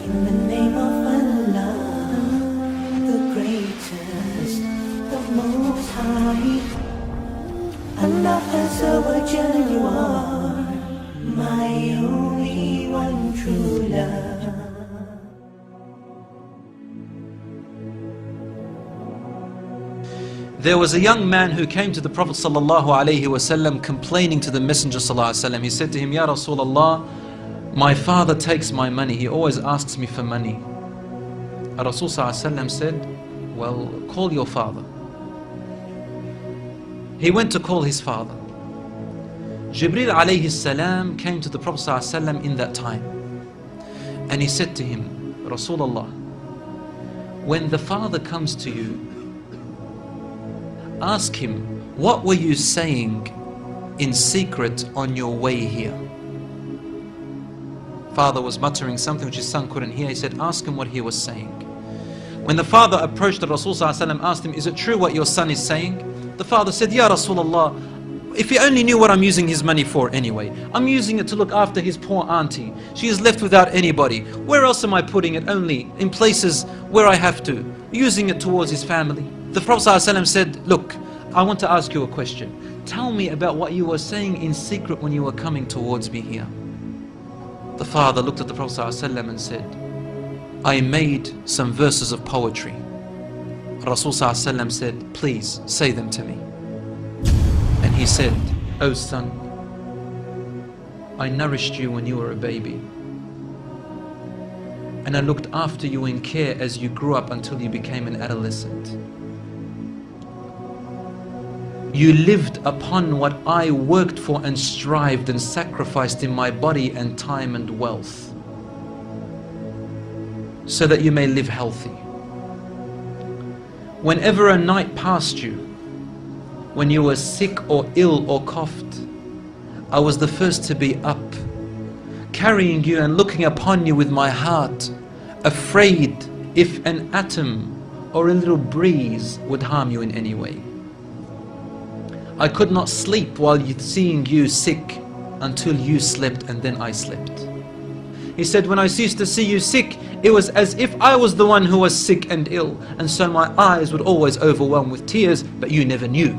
In the name of Allah, the greatest, the most high. Allah Azza wa Jalla, you are my only one true love. There was a young man who came to the Prophet ﷺ complaining to the Messenger ﷺ. He said to him, Ya Rasulullah, my father takes my money. He always asks me for money. Rasul ﷺ said, well, call your father. He went to call his father. Jibreel alayhi salam came to the Prophet ﷺ in that time. And he said to him, Rasulullah, when the father comes to you, ask him, what were you saying in secret on your way here? Father was muttering something which his son couldn't hear. He said, ask him what he was saying. When the father approached the Rasul ﷺ, asked him, is it true what your son is saying? The father said, Ya Rasulullah, if he only knew what I'm using his money for anyway. I'm using it to look after his poor auntie. She is left without anybody. Where else am I putting it? Only in places where I have to. Using it towards his family. The Prophet ﷺ said, look, I want to ask you a question. Tell me about what you were saying in secret when you were coming towards me here. The father looked at the Prophet ﷺ and said, I made some verses of poetry. Rasul ﷺ said, please say them to me. And he said, oh son, I nourished you when you were a baby. And I looked after you in care as you grew up until you became an adolescent. You lived upon what I worked for and strived and sacrificed in my body and time and wealth, so that you may live healthy. Whenever a night passed you, when you were sick or ill or coughed, I was the first to be up, carrying you and looking upon you with my heart, afraid if an atom or a little breeze would harm you in any way. I could not sleep while seeing you sick until you slept and then I slept. He said, when I used to see you sick, it was as if I was the one who was sick and ill, and so my eyes would always overwhelm with tears, but you never knew.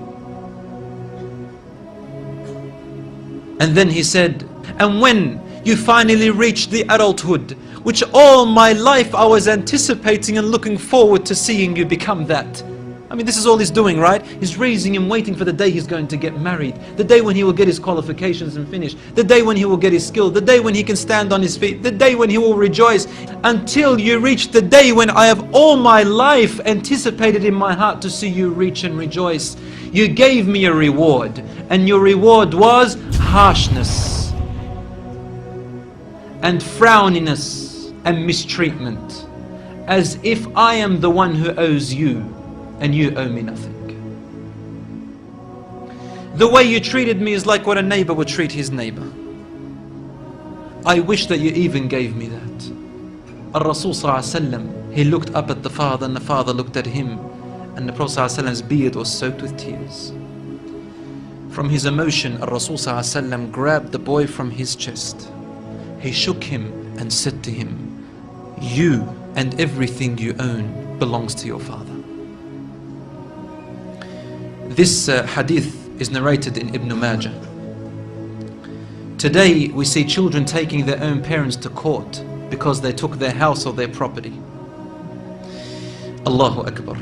And then he said, and when you finally reached the adulthood, which all my life I was anticipating and looking forward to seeing you become that. I mean, this is all he's doing, right? He's raising him, waiting for the day he's going to get married, the day when he will get his qualifications and finish, the day when he will get his skill, the day when he can stand on his feet, the day when he will rejoice, until you reach the day when I have all my life anticipated in my heart to see you reach and rejoice. You gave me a reward, and your reward was harshness and frowniness and mistreatment, as if I am the one who owes you and you owe me nothing. The way you treated me is like what a neighbor would treat his neighbor. I wish that you even gave me that. Al-Rasul ﷺ, he looked up at the father and the father looked at him, and the Prophet ﷺ's beard was soaked with tears. From his emotion, Al-Rasul ﷺ grabbed the boy from his chest. He shook him and said to him, you and everything you own belongs to your father. This hadith is narrated in Ibn Majah. Today we see children taking their own parents to court because they took their house or their property. Allahu Akbar.